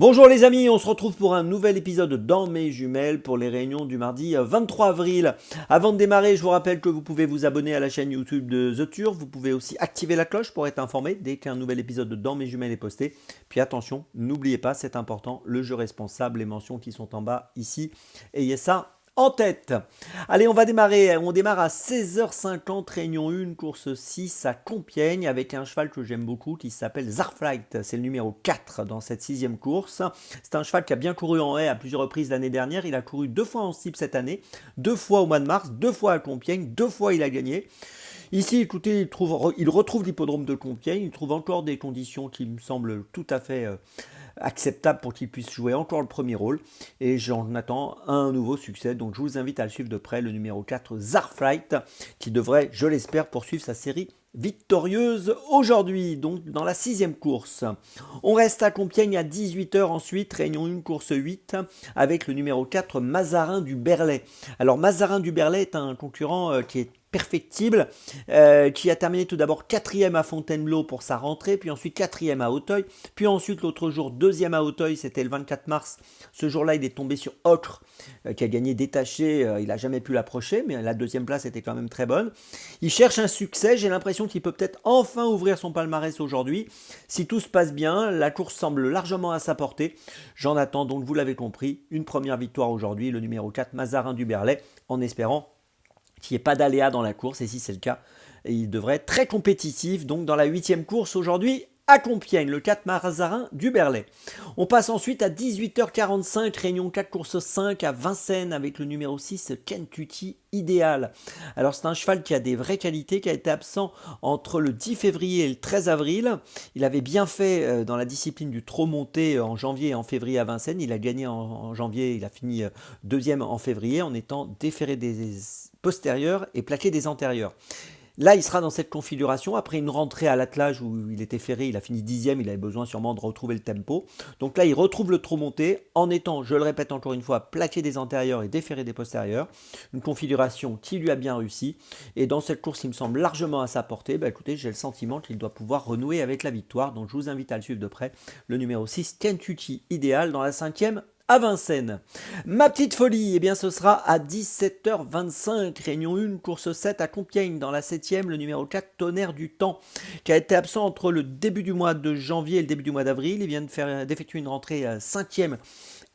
Bonjour les amis, on se retrouve pour un nouvel épisode dans mes jumelles pour les réunions du mardi 23 avril. Avant de démarrer, je vous rappelle que vous pouvez vous abonner à la chaîne YouTube de The Turf. Vous pouvez aussi activer la cloche pour être informé dès qu'un nouvel épisode de Dans mes jumelles est posté. Puis attention, n'oubliez pas, c'est important, le jeu responsable, les mentions qui sont en bas ici. Ayez ça en tête. Allez, on va démarrer. On démarre à 16h50, réunion 1, course 6 à Compiègne avec un cheval que j'aime beaucoup qui s'appelle Zarflight. C'est le numéro 4 dans cette 6e course. C'est un cheval qui a bien couru en haie à plusieurs reprises l'année dernière. Il a couru 2 fois en cible cette année, 2 fois au mois de mars, 2 fois à Compiègne, 2 fois il a gagné. Ici, écoutez, il retrouve l'hippodrome de Compiègne, il trouve encore des conditions qui me semblent tout à fait acceptables pour qu'il puisse jouer encore le premier rôle. Et j'en attends un nouveau succès, donc je vous invite à le suivre de près, le numéro 4, Zarflight, qui devrait, je l'espère, poursuivre sa série victorieuse aujourd'hui, donc dans la 6e course. On reste à Compiègne à 18h ensuite, réunion 1, course 8, avec le numéro 4, Mazarin du Berlay. Alors Mazarin du Berlay est un concurrent qui est perfectible, qui a terminé tout d'abord 4e à Fontainebleau pour sa rentrée, puis ensuite 4e à Auteuil, puis ensuite l'autre jour 2e à Auteuil, c'était le 24 mars. Ce jour-là, il est tombé sur Ocre, qui a gagné détaché, il n'a jamais pu l'approcher, mais la 2e place était quand même très bonne. Il cherche un succès, j'ai l'impression qu'il peut peut-être enfin ouvrir son palmarès aujourd'hui. Si tout se passe bien, la course semble largement à sa portée. J'en attends donc, vous l'avez compris, une première victoire aujourd'hui, le numéro 4, Mazarin du Berlay, en espérant qu'il n'y ait pas d'aléa dans la course, et si c'est le cas, il devrait être très compétitif, donc dans la 8e course aujourd'hui à Compiègne, le 4 Mazarin du Berlay. On passe ensuite à 18h45, réunion 4 course 5 à Vincennes avec le numéro 6 Kentucky Idéal. Alors c'est un cheval qui a des vraies qualités, qui a été absent entre le 10 février et le 13 avril. Il avait bien fait dans la discipline du trot monté en janvier et en février à Vincennes. Il a gagné en janvier, il a fini 2e en février en étant déféré des postérieurs et plaqué des antérieurs. Là, il sera dans cette configuration après une rentrée à l'attelage où il était ferré, il a fini 10e, il avait besoin sûrement de retrouver le tempo. Donc là, il retrouve le trot monté en étant, je le répète encore une fois, plaqué des antérieurs et déféré des postérieurs. Une configuration qui lui a bien réussi. Et dans cette course, il me semble largement à sa portée. Bah, écoutez, j'ai le sentiment qu'il doit pouvoir renouer avec la victoire. Donc je vous invite à le suivre de près. Le numéro 6, Kentucky Idéal, dans la 5e à Vincennes. Ma petite folie, eh bien ce sera à 17h25, réunion 1, course 7 à Compiègne, dans la 7e, le numéro 4, Tonnerre du Temps, qui a été absent entre le début du mois de janvier et le début du mois d'avril. Il vient d'effectuer une rentrée 5e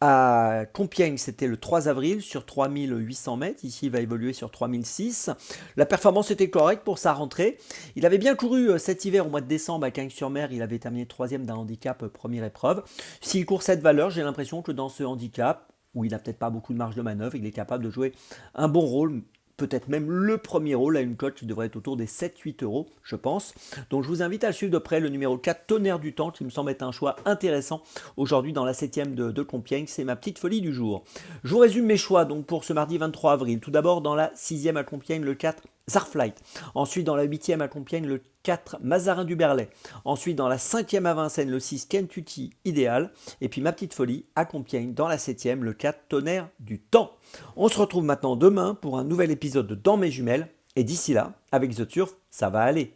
à Compiègne, c'était le 3 avril sur 3800 mètres. Ici, il va évoluer sur 3006. La performance était correcte pour sa rentrée. Il avait bien couru cet hiver au mois de décembre à Cagnes-sur-Mer. Il avait terminé 3e d'un handicap première épreuve. S'il court cette valeur, j'ai l'impression que dans ce handicap, où il n'a peut-être pas beaucoup de marge de manœuvre, il est capable de jouer un bon rôle, peut-être même le premier rôle à une cote qui devrait être autour des 7-8 euros, je pense. Donc je vous invite à le suivre de près, le numéro 4, Tonnerre du Temps, qui me semble être un choix intéressant aujourd'hui dans la 7e de Compiègne. C'est ma petite folie du jour. Je vous résume mes choix donc pour ce mardi 23 avril. Tout d'abord dans la 6e à Compiègne, le 4, Zarflight. Ensuite dans la 8e à Compiègne, le 4, Mazarin du Berlay. Ensuite dans la 5e à Vincennes, le 6, Kentucky Idéal. Et puis ma petite folie à Compiègne, dans la 7e, le 4, Tonnerre du Temps. On se retrouve maintenant demain pour un nouvel épisode de Dans mes jumelles. Et d'ici là, avec The Turf, ça va aller.